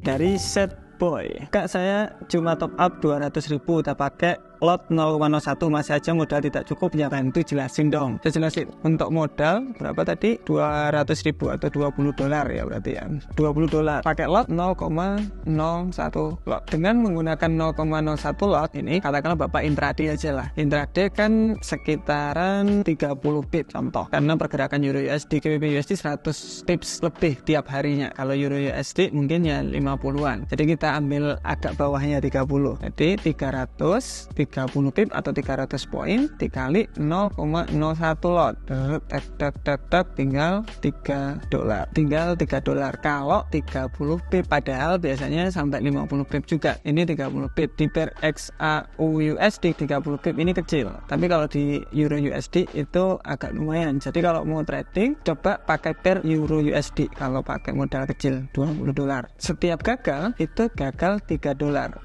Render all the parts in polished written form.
dari Set Boy. Kak, saya cuma top up 200.000 udah pakai lot 0,01, masih aja modal tidak cukup, ya kan? Itu jelasin dong. Saya jelasin. Untuk modal berapa tadi? 200.000 atau $20 ya berarti ya. $20 pakai lot 0,01 lot. Dengan menggunakan 0,01 lot ini, katakanlah Bapak intraday aja lah. Intraday kan sekitaran 30 pip contoh. Karena pergerakan Euro USD ke GBP USD 100 pips lebih tiap harinya. Kalau Euro USD mungkin ya 50-an. Jadi kita ambil agak bawahnya 30. Jadi 330 pip atau 300 poin dikali 0,01 lot. Tinggal $3. Tinggal $3 kalau 30 pip, padahal biasanya sampai 50 pip juga. Ini 30 pip. Di per XAUUSD 30 pip ini kecil. Tapi kalau di Euro USD itu agak lumayan. Jadi kalau mau trading coba pakai per Euro USD kalau pakai modal kecil $20. Setiap gagal itu gagal $3. $3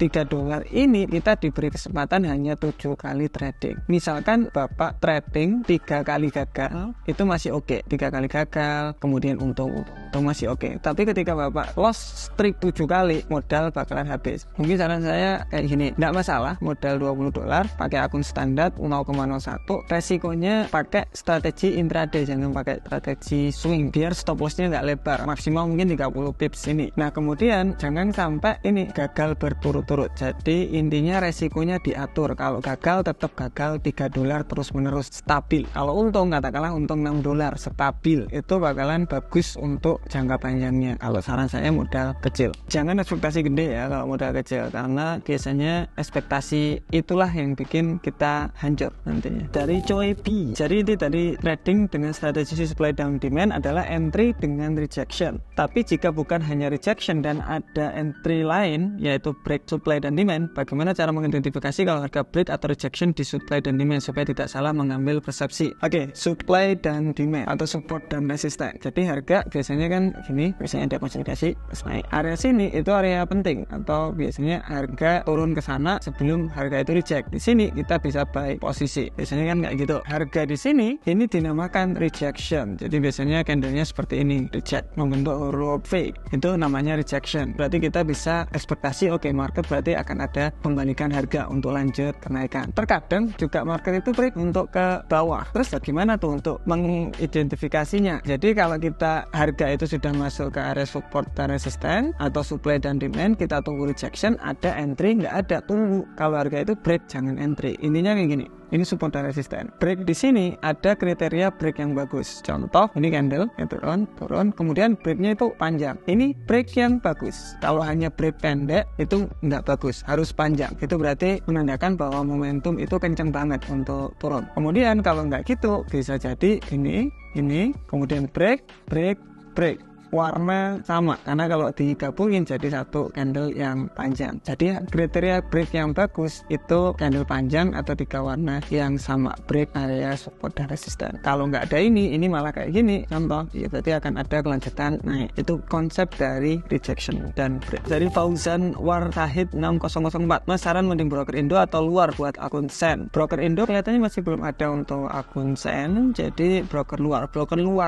ini kita diberi kesempatan hanya 7 kali trading. Misalkan Bapak trading 3 kali gagal, itu masih oke. 3 kali gagal, kemudian untung masih oke. Tapi ketika Bapak loss streak 7 kali, modal bakalan habis. Mungkin saran saya kayak gini, enggak masalah modal $20 pakai akun standar 0,01, resikonya pakai strategi intraday, jangan pakai strategi swing, biar stop lossnya nggak lebar, maksimal mungkin 30 pips ini. Nah kemudian jangan sampai ini gagal berturut-turut. Jadi intinya resikonya diatur. Kalau gagal tetap gagal $3 terus menerus stabil. Kalau untung, katakanlah untung $6 stabil, itu bakalan bagus untuk jangka panjangnya. Kalau saran saya modal kecil, jangan ekspektasi gede ya kalau modal kecil, karena biasanya ekspektasi itulah yang bikin kita hancur nantinya. Dari Choi P, jadi ini tadi trading dengan strategi supply dan demand adalah entry dengan rejection. Tapi jika bukan hanya rejection dan ada entry lain yaitu break supply dan demand, bagaimana cara mengidentifikasi kalau harga break atau rejection di supply dan demand supaya tidak salah mengambil persepsi? Oke, supply dan demand atau support dan resisten. Jadi harga biasanya kan gini, biasanya ada konsolidasi terus naik. Area sini itu area penting, atau biasanya harga turun ke sana sebelum harga itu reject. Di sini kita bisa buy posisi. Biasanya kan kayak gitu. Harga di sini ini dinamakan rejection. Jadi biasanya candlenya seperti ini, reject membentuk huruf V. Itu namanya rejection. Berarti kita bisa ekspektasi oke, market berarti akan ada pembalikan harga untuk lanjut kenaikan. Terkadang juga market itu break untuk ke bawah. Terus bagaimana tuh untuk mengidentifikasinya? Jadi kalau kita harga itu sudah masuk ke area support dan resisten atau supply dan demand, kita tunggu rejection, ada entry, nggak ada, tunggu. Kalau harga itu break jangan entry. Intinya kayak gini. Ini support dan resisten. Break di sini ada kriteria break yang bagus. Contoh, ini candle ya, turun, kemudian breaknya itu panjang. Ini break yang bagus. Kalau hanya break pendek itu nggak bagus, harus panjang. Itu berarti menandakan bahwa momentum itu kencang banget untuk turun. Kemudian kalau nggak gitu, bisa jadi ini, kemudian break, warna sama, karena kalau digabungin jadi satu candle yang panjang. Jadi kriteria break yang bagus itu candle panjang atau 3 warna yang sama, break area support dan resisten. Kalau nggak ada ini malah kayak gini contoh, ya berarti akan ada kelanjutan naik. Itu konsep dari rejection dan break. Dari Fauzan Wartahid 6004, Mas saran mending broker Indo atau luar buat akun Sen? Broker Indo kelihatannya masih belum ada untuk akun Sen, jadi broker luar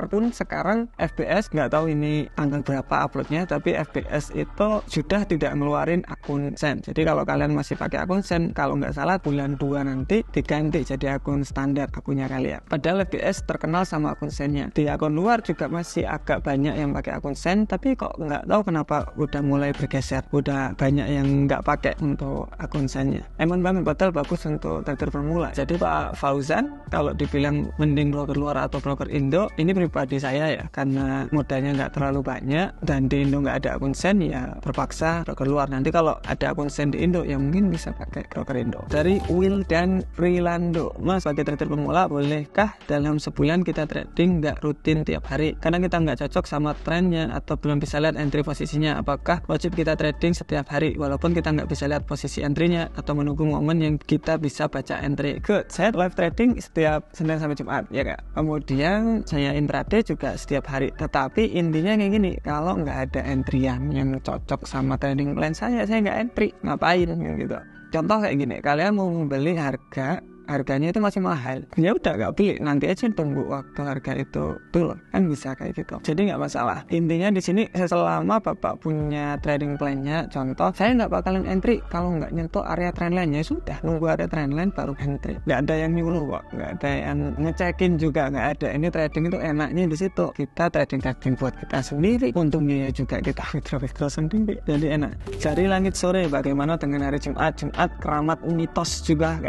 pun sekarang FBS nggak tahu ini tanggal berapa uploadnya, tapi FBS itu sudah tidak ngeluarin akun Sen. Jadi kalau kalian masih pakai akun Sen, kalau nggak salah bulan 2 nanti diganti jadi akun standar akunnya kalian. Padahal FBS terkenal sama akun Sennya. Di akun luar juga masih agak banyak yang pakai akun Sen, tapi kok nggak tahu kenapa udah mulai bergeser, udah banyak yang nggak pakai untuk akun Sennya. Emang banget, padahal bagus untuk trader pemula. Jadi Pak Fauzan, kalau dibilang mending broker luar atau broker Indo, ini pribadi saya ya, karena modalnya nggak terlalu banyak dan di Indo nggak ada akun Sen, ya terpaksa broker luar. Nanti kalau ada akun Sen di Indo ya mungkin bisa pakai broker Indo. Dari Will dan Rilando, Mas sebagai trader pemula bolehkah dalam sebulan kita trading nggak rutin tiap hari karena kita nggak cocok sama trennya atau belum bisa lihat entry posisinya? Apakah wajib kita trading setiap hari walaupun kita nggak bisa lihat posisi entry-nya atau menunggu momen yang kita bisa baca entry? Good, saya live trading setiap Senin sampai Jumat ya kak. Kemudian saya intraday juga setiap hari, tetapi intinya kayak gini, kalau nggak ada entryan yang cocok sama trading plan saya nggak entry, ngapain gitu. Contoh kayak gini, kalian mau membeli harga harganya itu masih mahal, ya udah nggak beli, nanti aja tunggu waktu harga itu turun, kan bisa kayak gitu. Jadi nggak masalah. Intinya di sini selama bapak punya trading plan-nya, contoh saya nggak bakalan entry kalau nggak nyentuh area trendline, ya sudah nunggu area trendline baru entry. Nggak ada yang nyuruh kok, nggak ada yang ngecekin juga, nggak ada. Ini trading itu enaknya di situ, kita trading buat kita sendiri, untungnya ya juga kita withdraw sendiri, jadi enak. Cari langit sore, bagaimana dengan hari Jumat? Jumat keramat mitos juga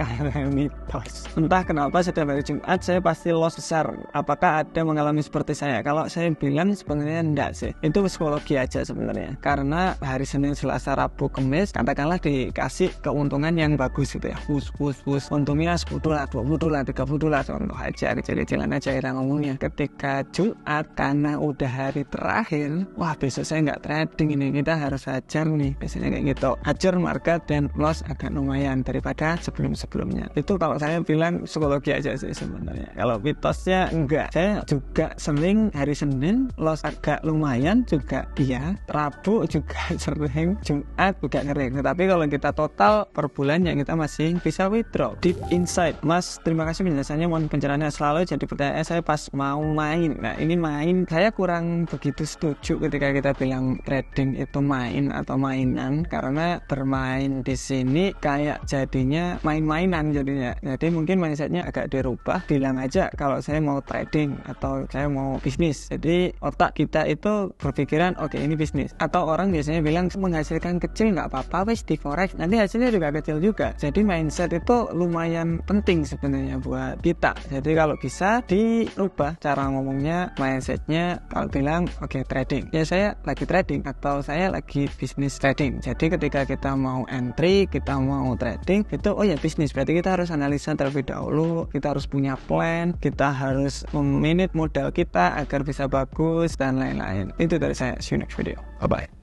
mitos. Entah kenapa setiap hari Jumat saya pasti loss besar. Apakah ada mengalami seperti saya? Kalau saya bilang sebenarnya enggak sih, itu psikologi aja sebenarnya. Karena hari Senin, Selasa, Rabu, Kamis katakanlah dikasih keuntungan yang bagus gitu ya, push untungnya 10 dolar, 20 dolar, 30 dolar, contoh aja, kecil-kecilan aja kita ngomongnya. Ketika Jumat karena udah hari terakhir, wah besok saya nggak trading ini, kita harus hajar nih, biasanya kayak gitu, hajar market dan loss agak lumayan daripada sebelumnya. Itu kalau saya bilang psikologi aja sih sebenarnya. Kalau mitosnya enggak, saya juga sering hari Senin loss agak lumayan juga, iya, Rabu juga sering, Jumat juga ngering. Tapi kalau kita total per bulan ya kita masih bisa withdraw. Deep insight, Mas, terima kasih penjelasannya, mohon pencerahannya. Selalu jadi pertanyaan saya pas mau main. Nah ini main, saya kurang begitu setuju ketika kita bilang trading itu main atau mainan, karena bermain di sini kayak jadinya main-mainan jadinya. Jadi mungkin mindsetnya agak dirubah, bilang aja kalau saya mau trading atau saya mau bisnis. Jadi otak kita itu berpikiran oke, ini bisnis. Atau orang biasanya bilang menghasilkan kecil nggak apa-apa wes di forex, nanti hasilnya juga kecil juga. Jadi mindset itu lumayan penting sebenarnya buat kita. Jadi kalau bisa dirubah cara ngomongnya, mindsetnya, kalau bilang oke, trading, ya saya lagi trading atau saya lagi bisnis trading. Jadi ketika kita mau entry, kita mau trading itu oh ya bisnis, berarti kita harus analisa terlebih dahulu, kita harus punya plan, kita harus memanage modal kita agar bisa bagus dan lain-lain. Itu dari saya. See you next video. Bye bye.